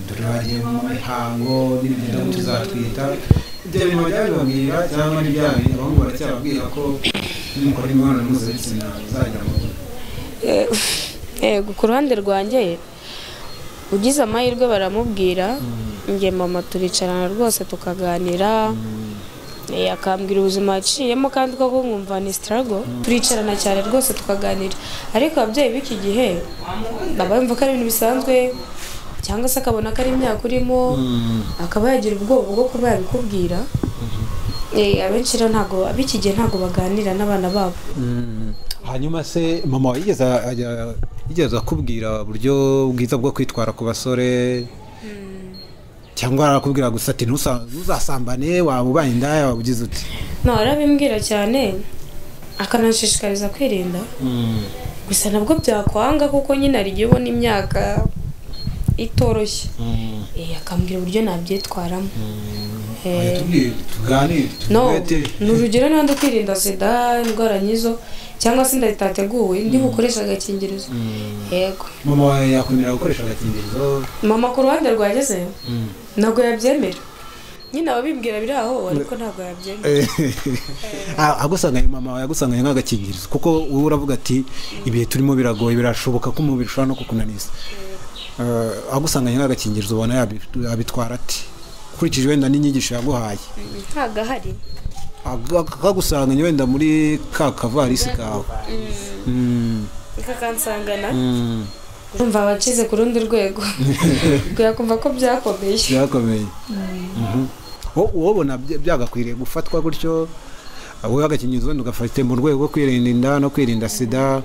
turabagiye mu mihango n'ibigenda tuzatwita ibyo bintu bajya bibabwira cyangwa n'ibya bintu abahungu baracyababwira ko nimukora imibonano mpuzabitsina muzajya mu yego ku ruhande rwanjye ugize amahirwe baramubwira njye mama turicarana rwose tukaganira akambwira ubuzima yaciyemo kandi koko nkumva ni struggle turicarana cyane rwose tukaganira ariko ababyeyi b'iki gihe bumva ko ari ibintu bisanzwe cyangwa se akabona ko ari imyaka urimo akaba yagira ubwoba bwo kuba yabikubwira abenshi rero ntabwo ab'iki gihe ntabwo baganira n'abana babo hanyuma se mama yigeze akubwira uburyo bwiza bwo kwitwara ku basore cyangwa arakubwira gusa ati ntuzasambane waba ubaye indaya waba ugize uti arabimbwira cyane akanashishikariza kwirinda gusa nabwo byakwanga kuko nyine hari igihe ubona imyaka itoroshye akambwira uburyo nabyitwaramo ni urugero niba ndi kwirinda sida indwara nk'izo cyangwa se inda zitateguwe ndi bukoresha agakingirizo yego mama wawe yakwemerera gukoresha agakingirizo mama ku ruhande rwagezeyo ntabwo yabyemera nyine ababimbwira biri aho ariko ntabwo yabyemera agusanganye mama wawe yagusanganye nk'agakingirizo kuko wowe uravuga ati ibihe turimo biragoye birashoboka ko umubiri ushobora no kukunaniza agusanganye nk'agakingirizo ubona yabitwara ati ukurikije wenda n'inyigisho yaguhaye ntabwo ahari akagusanganye wenda muri ka kavarisi kawe kakansangana urumva abacize ku rundi rwego kumva ko byakomeye ubona byagakwiriye gufatwa gutyo wowe agakingirizo wenda ugafata mu rwego rwo kwirinda inda no kwirinda sida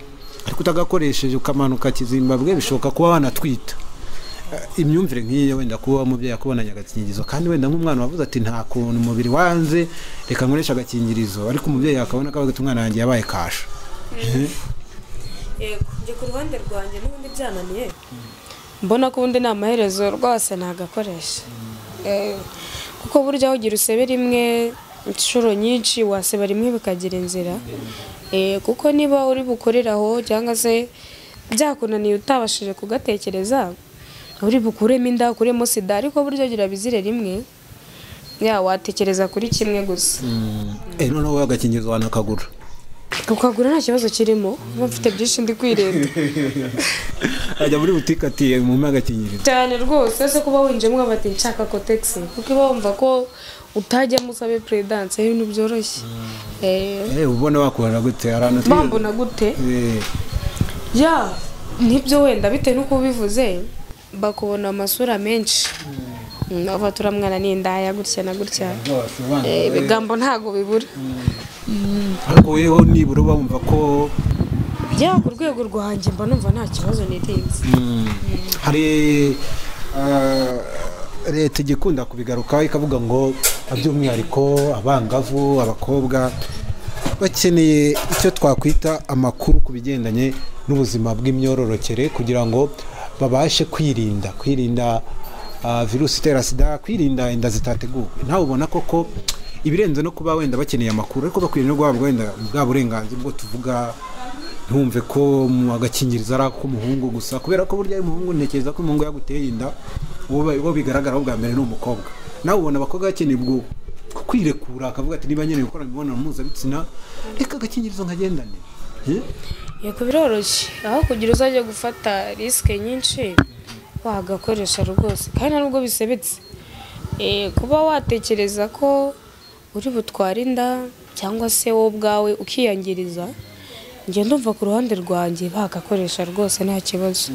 ariko utagakoresheje ukamanuka Kizimbabwe bishoboka kuba wanatwita imyumvire nk'iyo wenda kuba umubyeyi akubonanye agakingirizo kandi wenda nk'umwana wavuze ati nta kuntu umubiri wanze reka nkoresha agakingirizo ariko umubyeyi akabona ko umwana yanjye yabaye kasha yego njye ku ruhande rwanjye n'ubundi byananiye mbona ko ubundi ni amaherezo rwose ntagakoresha kuko burya aho ugira usebe rimwe inshuro nyinshi waseba rimwe bikagira inzira kuko niba uri bukoreraho cyangwa se byakunaniye utabashije kugatekereza uri bukuremo inda ukuremo sida ariko buryo gira bizire rimwe watekereza kuri kimwe gusa noneho agakingirizo wanakagura ukagura nta kibazo kirimo mfite byinshi ndi kwirenda ajya muri butike ati mu agakingirizo cyane rwose ese kuba winjemo bati nshaka kotegisi kuko iba wumva ko utajya musabe peredanse ibintu byoroshye ubona wakubona gute arantu bambona gute ya nibyo wenda bitewe n'uko ubivuze bakubona amasura menshi nava turamwana n'indaya gutya na gutya ibigambo ntago bibura ariko weho nibura bumva ko ya ku rwego rwanjye mba numva nta kibazo nirinze hari leta igikunda kubigaruka ikavuga ngo by'umwihariko abangavu abakobwa bakeneye icyo twakwita amakuru ku bigendanye n'ubuzima bw'imyororokere kugira ngo babashe kwirinda virusi itera sida, kwirinda inda zitateguwe. Ntawe ubona koko ibirenze no kuba wenda bakeneye amakuru ariko bakwiriye no guhabwa wenda bwa burenganzira bwo tuvuga ntumve ko mu agakingirizo ari ak'umuhungu gusa kubera ko burya umuhungu ntekereza ko umuhungu yaguteye inda uwo bigaragara bwa mbere ni umukobwa. Nawe ubona abakobwa bakeneye ubwo kwirekura akavuga ati niba nkeneye gukora imibonano mpuzabitsina reka agakingirizo nkagendane. Yego biroroshye aho kugira uzajya gufata risike nyinshi wagakoresha rwose kandi nubwo bisebetse kuba watekereza ko uri butware inda cyangwa se wowe ubwawe ukiyangiriza njye ndumva ku ruhande rwanjye bagakoresha rwose nta kibazo.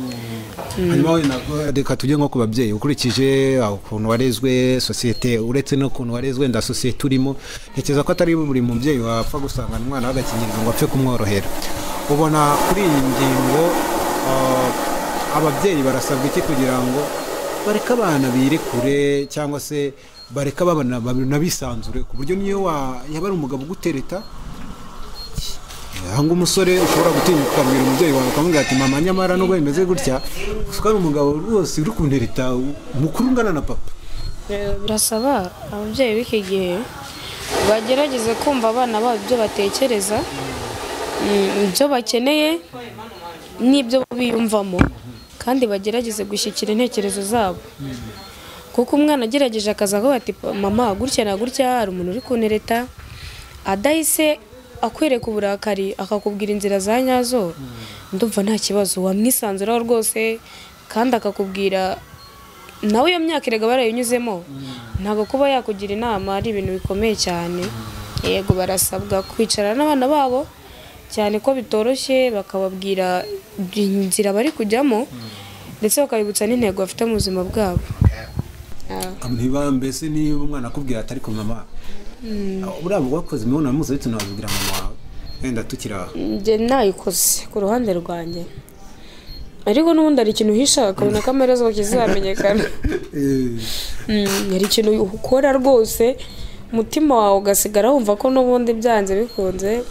Hanyuma reka tujye nko ku babyeyi ukurikije ukuntu warezwe sosiyete uretse no kuntu warezwe nda sosiyete urimo ntekereza ko atari buri mubyeyi wapfa gusanga umwana w'agakingirizo ngo apfe kumworohera. Ubona kuri iyi ngingo ababyeyi barasabwa iki kugira ngo bareka abana birekure cyangwa se bareka babana bisanzure ku buryo niyo yaba ari umugabo ugutereta hanga umusore ushobora gutinyuka ukabwira umubyeyi wawe ukamubwira ati mama nyamara nubwo bimeze gutya usuka ari umugabo rwose uri kuntereta mukuru ungana na papa. Birasaba ababyeyi b'iki gihe bagerageze kumva abana babo ibyo batekereza ibyo bakeneye n'ibyo biyumvamo kandi bagerageze gushyikira intekerezo zabo kuko umwana agerageje akaza avuga ati mama gutya na gutya hari umuntu uri kuntereta adahise akwereka uburakari akakubwira inzira za nyazo ndumva nta kibazo wamwisanzuraho rwose kandi akakubwira nawe iyo myaka irega barayinyuzemo ntabwo kuba yakugira inama ari ibintu bikomeye cyane. Yego barasabwa kwicara n'abana babo cyane ko bitoroshye bakababwira inzira bari kujyamo ndetse bakabibutsa n'intego bafite mu buzima bwabo. Niba mbese niba umwana akubwira atari ku mama uriya wakoze imibonano mpuzabitsina wabibwira mama wawe wenda tukira njye nayikoze ku ruhande rwanjye ariko n'ubundi hari ikintu uhisha akabona ko amaherezo kizamenyekana hari ikintu ukora rwose umutima wawe ugasigara wumva ko n'ubundi byanze bikunze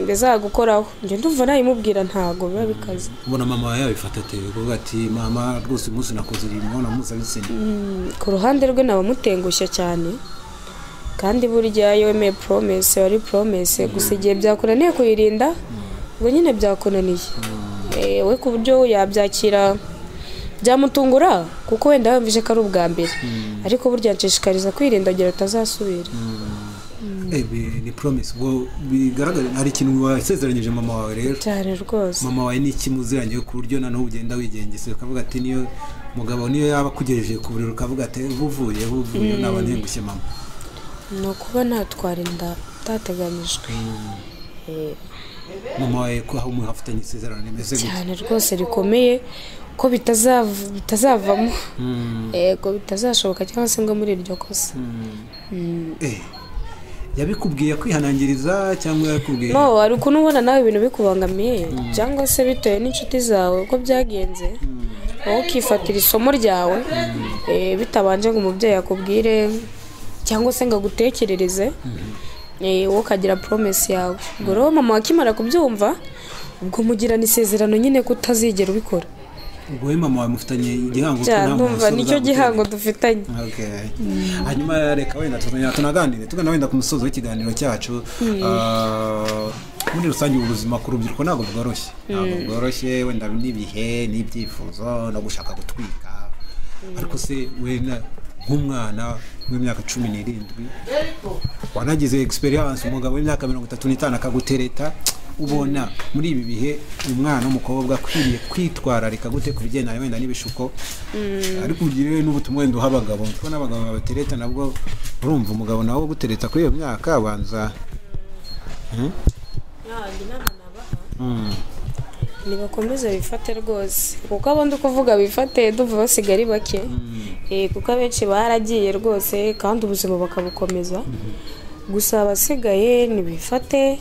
bizagukoraho njye ndumva nayimubwira ntago biba bikaze. Ubona mama wawe yabifata ate kuvuga ati mama rwose umunsi nakoze imibonano mpuzabitsina ku ruhande rwe nabamutengushya cyane kandi burya iyo wemeye promese wari promese gusa igihe byakunaniye kuyirinda ubwo nyine byakunaniye we ku buryo yabyakira byamutungura kuko wenda yumvise ko ari ubwa mbere ariko burya nshishikariza kwirinda agira utazasubira. Ni promise ngo bigaragara hari ikintu wasezeranyije mama wawe rero cyane rwose. Mama wawe ni iki muziranye ku buryo naho ugenda wigengese ukavuga ati niyo mugabo niyo yaba kugejeje ku buriro ukavuga ati buvuye naba ntengushye mama no kuba natwara inda tateganyijwe. Mama wawe ko aho muhafatanye isezerano rimeze gute cyane rwose rikomeye ko bitazavamo yego bitazashoboka cyangwa se ngo muri iryo kosa. Yabikubwiye kwihanangiriza cyangwa yakubwiye no ari kunubona nawe ibintu bikubangamiye cyangwa se bitewe n'inshuti zawe uko byagenze wowe ukifatira isomo ryawe bitabanje ngo umubyeyi akubwire cyangwa se ngo agutekerereze wowe ukagira promese yawe. Ubwo rero mama akimara kubyumva ubwo mugirana isezerano nyine ko utazigera ubikora. Ubwo mama wawe mufitanye igihango ndumva nicyo gihango dufitanye. Hanyuma reka wenda tunaganire tugana wenda ku musozo w'ikiganiro cyacu muri rusange ubuzima ku rubyiruko ntabwo bworoshye wenda n'ibihe n'ibyifuzo no gushaka gutwika ariko se wenda nk'umwana w'imyaka 17 wanagize experience, umugabo w'imyaka 35 akagutereta, ubona muri ibi bihe umwana w'umukobwa akwiriye kwitwararika gute ku bigendanye wenda n'ibishuko, ariko ugire n'ubutumwa wenda uha abagabo, kuko n'abagabo babatereta nabwo urumva umugabo nawe gutereta kuri iyo myaka abanza nibakomeze bifate rwose, kuko abandi kuvuga bifate duva basiga ari bake, kuko abenshi baragiye rwose kandi ubuzima bakabukomeza, gusa abasigaye nibifate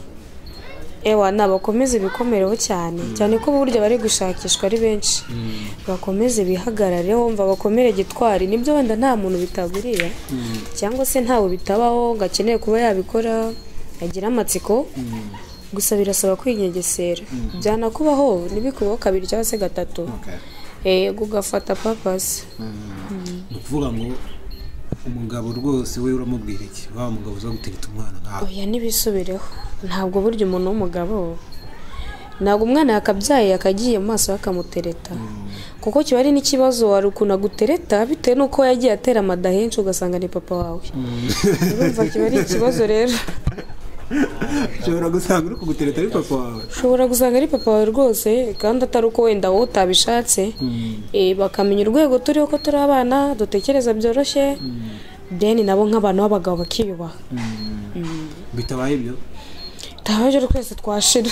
nabakomeze bikomereho cyane ko burya bari gushakishwa ari benshi, bakomeze bihagarareho, wumva bakomere gitwari, nibyo wenda nta muntu bitaguriye cyangwa se ntawe bitabaho ngo akeneye kuba yabikora agira amatsiko, gusa birasaba kwinyegesera, byanakubaho ntibikubaho kabiri cyangwa se gatatu, ugafata papasi. Ni ukuvuga ngo umugabo rwose we uramubwira iki, wa mugabo uza gutereta umwana nkawe? Oya nibisubireho, ntabwo burya umuntu w'umugabo, ntabwo umwana yakabyaye akagiye mu maso akamutereta, kuko kiba ari n'ikibazo, wari ukuntu agutereta bitewe n'uko yagiye atera amada henshi ugasanga ni papa wawe, urumva kiba ari ikibazo rero. Ushobora gusanga uri kugutereta ari papa wawe, ushobora gusanga ari papa wawe rwose, kandi atari uko wenda wowe utabishatse, bakamenya urwego turiho ko turi abana dutekereza byoroshye, then nabo nk'abantu b'abagabo bakiyubaha. Bitabaye ibyo tabaje twese twashira.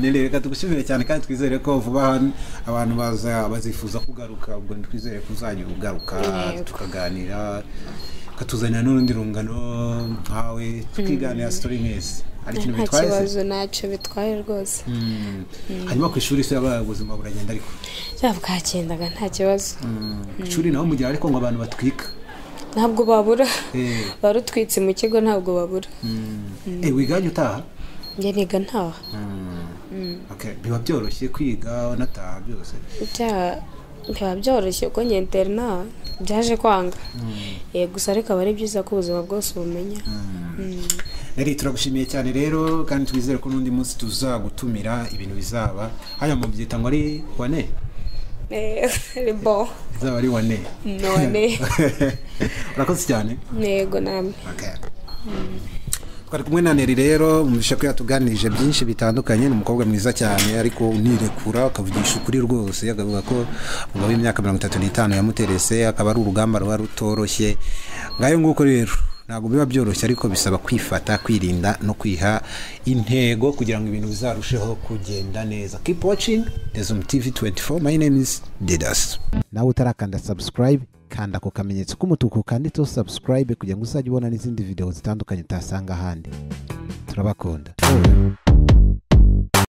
Reka tugushimire cyane kandi twizere ko vuba abantu bazifuza kugaruka, ubwo twizere ko uzajya ugaruka tukaganira, katuzanira n'urundi rungano nkawe tukiganira story nk'izi. Ari ikintu bitwaye? Nta kibazo, ntacyo bitwaye rwose. Hanyuma ku ishuri se ubuzima buragenda ariko? Bwagendaga nta kibazo. Ku ishuri naho mugira ariko ngo abantu batwika? Ntabwo babura, barutwitse mu kigo ntabwo babura. Wiganye utaha? Njye niga ntaha. Biba byoroshye kwiga unataha byose? Biba byoroshye kuko njye interna byaje kwanga, gusa ariko aba ari byiza ko ubuzima bwose ubumenya. Turagushimiye cyane rero, kandi twizere ko n'undi munsi tuzagutumira ibintu bizaba haya mu byita ngo ari wane ribo bizaba ari wane none. Urakoze cyane. Yego namwe. Twari kumwe na Neri rero, mumisha ko yatuganirije byinshi bitandukanye, ni umukobwa mwiza cyane ariko unirekura akavugisha ukuri rwose, akavuga ko umugabo w'imyaka 35 yamuterese, akaba ari urugamba rwa rutoroshye. Ngayo nguko rero ntabwo biba byoroshye, ariko bisaba kwifata, kwirinda no kwiha intego kugira ngo ibintu bizarusheho kugenda neza. Keep watching Dezum TV 24. My name is Didas. Nawe utarakanda subscribe, kanda ku kamenyetso k'umutuku kanditseho subscribe kugira ngo uzajye ubona n'izindi video zitandukanye utasanga ahandi. Turabakunda.